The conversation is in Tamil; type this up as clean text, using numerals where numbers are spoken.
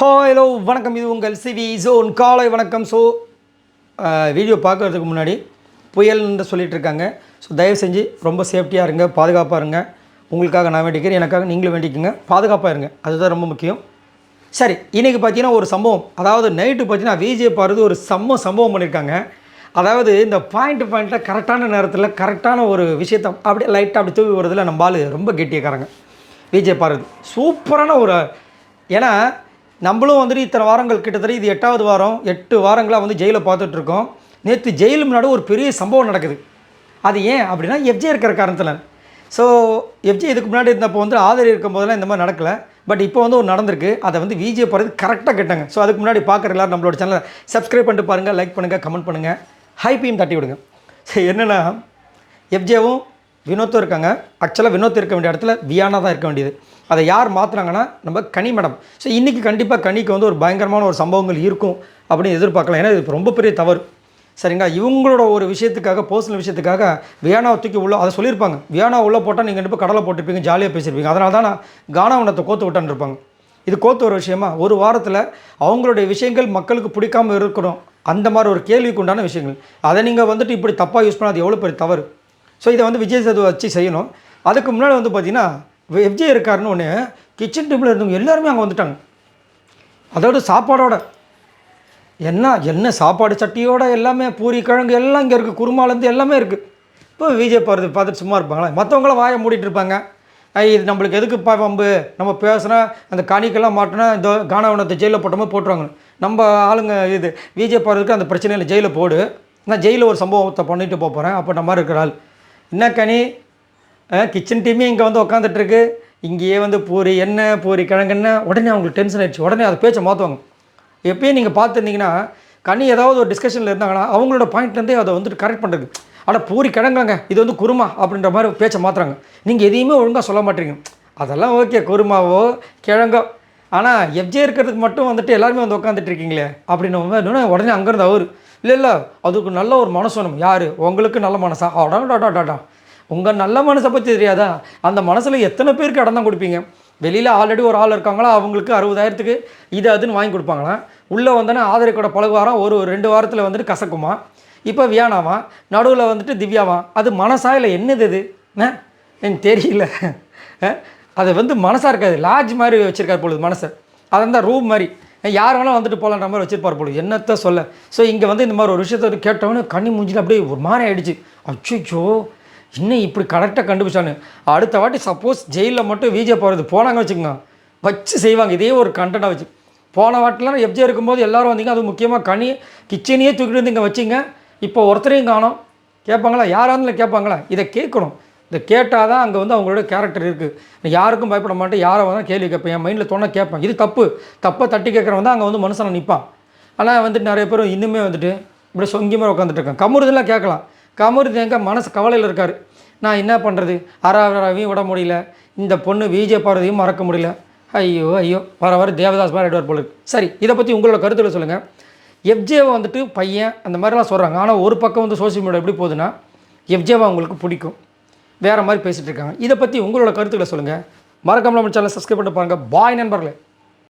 ஹலோ வணக்கம். இது உங்கள் சிவி ஜோன் காலை வணக்கம். ஸோ வீடியோ பார்க்குறதுக்கு முன்னாடி புயல்னு சொல்லிகிட்டு இருக்காங்க. ஸோ தயவு செஞ்சு ரொம்ப சேஃப்டியாக இருங்க, பாதுகாப்பாக இருங்க. உங்களுக்காக நான் வேண்டிக்கிறேன், எனக்காக நீங்களும் வேண்டிக்குங்க. பாதுகாப்பாக இருங்க, அதுதான் ரொம்ப முக்கியம். சரி, இன்றைக்கி பார்த்தீங்கன்னா ஒரு சம்பவம், அதாவது நைட்டு பார்த்தீங்கன்னா விஜே பாரதி ஒரு சம்பவம் பண்ணியிருக்காங்க. அதாவது இந்த பாயிண்ட்டில் கரெக்டான நேரத்தில் கரெக்டான ஒரு விஷயத்தை அப்படியே லைட்டாக அப்படி தூவி வருதில் நம்ம ஆள் ரொம்ப கெட்டியக்காரங்க. விஜே பாரதி சூப்பரான ஒரு, ஏன்னா நம்மளும் வந்துட்டு இத்தனை வாரங்கள் கிட்டத்தட்ட இது 8வது வாரம், 8 வாரங்களாக வந்து ஜெயிலில் பார்த்துட்ருக்கோம். நேற்று ஜெயிலு முன்னாடி ஒரு பெரிய சம்பவம் நடக்குது. அது ஏன் அப்படின்னா எஃப்ஜே இருக்கிற காரணத்தில். ஸோ எஃப்ஜே இதுக்கு முன்னாடி இருந்தப்போ வந்து ஆதரவு இருக்கும் போதெல்லாம் இந்த மாதிரி நடக்கலை. பட் இப்போ வந்து ஒரு நடந்திருக்கு. அதை வந்து விஜே பாரதி கரெக்டாக கேட்டாங்க. ஸோ அதுக்கு முன்னாடி பார்க்குற எல்லோரும் நம்மளோட சேனலை சப்ஸ்கிரைப் பண்ணிட்டு பாருங்கள், லைக் பண்ணுங்கள், கமெண்ட் பண்ணுங்கள், ஹைப்பையும் தட்டி விடுங்க. ஸோ என்னென்னா எஃப்ஜேவும் வினோத்தும் இருக்காங்க. ஆக்சுவலாக வினோத் இருக்க வேண்டிய இடத்துல வியானா தான் இருக்க வேண்டியது. அதை யார் மாற்றுறாங்கன்னா நம்ம கனி மேடம். ஸோ இன்றைக்கி கண்டிப்பாக கனிக்கு வந்து ஒரு பயங்கரமான ஒரு சம்பவங்கள் இருக்கும் அப்படின்னு எதிர்பார்க்கலாம். ஏன்னா இது ரொம்ப பெரிய தவறு. சரிங்களா, இவங்களோட ஒரு விஷயத்துக்காக, பர்சனல் விஷயத்துக்காக வியானாவை தூக்கி உள்ளே அதை சொல்லியிருப்பாங்க. வியானா உள்ளே போட்டால் நீங்கள் கண்டிப்பாக கடலை போட்டுருப்பீங்க, ஜாலியாக பேசியிருப்பீங்க. அதனால தான் நான் கானாவனத்தை கோத்து விட்டான்னு இருப்பாங்க. இது கோத்து ஒரு விஷயமா, ஒரு வாரத்தில் அவங்களுடைய விஷயங்கள் மக்களுக்கு பிடிக்காமல் இருக்கணும், அந்த மாதிரி ஒரு கேள்விக்கு உண்டான விஷயங்கள். அதை நீங்கள் வந்துட்டு இப்படி தப்பாக யூஸ் பண்ணால் அது எவ்வளோ பெரிய தவறு. ஸோ இதை வந்து விஜய் சேதுவை வச்சு செய்யணும். அதுக்கு முன்னாடி வந்து பார்த்திங்கன்னா எஃப்ஜே இருக்காருன்னு ஒன்று கிச்சன் டேபிளில் இருந்தவங்க எல்லாருமே அங்கே வந்துட்டாங்க. அதோட சாப்பாடோட என்ன சாப்பாடு சட்டியோட எல்லாமே, பூரி கிழங்கு எல்லாம் இங்கே இருக்குது, குருமாலேருந்து எல்லாமே இருக்குது. இப்போ விஜய் பாரதி பார்த்துட்டு சும்மா இருப்பாங்களா? மற்றவங்களாம் வாயை மூடிட்டு இருப்பாங்க. இது நம்மளுக்கு எதுக்கு பம்பு, நம்ம பேசுனா அந்த கணிக்கெல்லாம் மாட்டினா இந்த கானாவனத்தை ஜெயிலில் போட்டோமோ போட்டுருவாங்க. நம்ம ஆளுங்க இது விஜய் பாரதிக்கு அந்த பிரச்சனையில் ஜெயிலில் போடு, நான் ஜெயிலில் ஒரு சம்பவத்தை பண்ணிட்டு போகிறேன் அப்போ நம்ம இருக்கிற ஆள். என்ன கனி, கிச்சன் டீமே இங்கே வந்து உட்காந்துட்ருக்கு, இங்கேயே வந்து பூரி பூரி கிழங்குன்னு உடனே அவங்களுக்கு டென்ஷன் ஆகிடுச்சு. உடனே அதை பேச்சை மாற்றுவாங்க. எப்பயும் நீங்கள் பார்த்துருந்தீங்கன்னா கனி ஏதாவது ஒரு டிஸ்கஷனில் இருந்தாங்கன்னா அவங்களோட பாயிண்ட்லேருந்தே அதை வந்துட்டு கரெக்ட் பண்ணுறது. ஆனால் பூரி கிழங்காங்க, இது வந்து குருமா அப்படின்ற மாதிரி பேச்சை மாற்றுறாங்க. நீங்கள் எதையுமே ஒழுங்காக சொல்ல மாட்டீங்க. அதெல்லாம் ஓகே, குருமாவோ கிழங்கோ, ஆனால் எஃப்ஜே இருக்கிறதுக்கு மட்டும் வந்துட்டு எல்லாருமே வந்து உட்காந்துட்டு இருக்கீங்களே அப்படின்னு உடனே அங்கேருந்து அவர் இல்லை அதுக்கு நல்ல ஒரு மனசு வேணும். யார் உங்களுக்கு நல்ல மனசா? டாடா உங்கள் நல்ல மனசை பற்றி தெரியாதா? அந்த மனசில் எத்தனை பேருக்கு இடம் தான் கொடுப்பீங்க? வெளியில் ஆல்ரெடி ஒரு ஆள் இருக்காங்களா, அவங்களுக்கு 60,000க்கு இது அதுன்னு வாங்கி கொடுப்பாங்களா? உள்ளே வந்தோன்னே ஆதரிக்கூட பழகுவாராம், ஒரு 2 வாரத்தில் வந்துட்டு கசக்குமா? இப்போ வியானாவா, நடுவில் வந்துட்டு திவ்யாவா? அது மனசா இல்லை என்னது இது? எனக்கு தெரியல. அது வந்து மனசாக இருக்காது, லாட்ஜ் மாதிரி வச்சுருக்காரு பொழுது மனசை. அதை தான் ரூம் மாதிரி யார் வேணால் வந்துட்டு போகலான்ற மாதிரி வச்சுருப்பார் பொழுது. என்னத்தை சொல்ல. ஸோ இங்கே வந்து இந்த மாதிரி ஒரு விஷயத்தை கேட்டவொன்னே கண்ணி மூஞ்சில் அப்படியே ஒரு மாதிரி ஆகிடுச்சு. அச்சோ இன்னும் இப்படி கரெக்டாக கண்டுபிடிச்சானு. அடுத்த வாட்டி சப்போஸ் ஜெயிலில் மட்டும் விஜே போகிறது போனாங்க வச்சுக்கோங்க, வச்சு செய்வாங்க இதே ஒரு கண்டென்ட்டாக வச்சு. போன வாட்டிலாம் எஃப்ஜே இருக்கும்போது எல்லோரும் வந்தீங்க, அது முக்கியமாக கனி கிச்சனையே தூக்கிட்டு வந்து இங்கே வச்சிங்க. இப்போ ஒருத்தரையும் காணோம். கேட்பாங்களா? யாராலும் கேட்பாங்களா? இதை கேட்கணும். இதை கேட்டால் தான் அங்கே வந்து அவங்களோட கேரக்டர் இருக்குது. யாருக்கும் பயப்பட மாட்டேன், யாரை வந்து கேள்வி கேட்பேன், என் மைண்டில் தோண கேட்பேன். இது தப்பை தட்டி கேட்குறவன் தான் அங்கே வந்து மனுஷனை நிற்பான். ஆனால் வந்துட்டு நிறைய பேர் இன்னுமே வந்துட்டு இப்படி சொங்கி மாதிரி உட்காந்துட்டு இருக்கேன். கமுறுதெல்லாம் கேட்கலாம். கமுறுது எங்கே மனசு கவலையில் இருக்கார். நான் என்ன பண்ணுறது, அராவையும் விட முடியல, இந்த பொண்ணு விஜே பாரதியும் மறக்க முடியல. ஐயோ வர தேவதாஸ் மாதிரி ஆகிடுவார் போல இருக்குது. சரி, இதை பற்றி உங்களோட கருத்தில் சொல்லுங்கள். எஃப்ஜேவை வந்துட்டு பையன் அந்த மாதிரிலாம் சொல்கிறாங்க. ஆனால் ஒரு பக்கம் வந்து சோசியல் மீடியா எப்படி போகுதுன்னா எஃப்ஜேவை அவங்களுக்கு பிடிக்கும், வேறு மாதிரி பேசிகிட்டு இருக்காங்க. இதை பற்றி உங்களோட கருத்துக்களை சொல்லுங்கள். மறக்காம நம்ம சேனலை சப்ஸ்கிரைப் பண்ணி பாருங்கள். பாய் நண்பர்களே.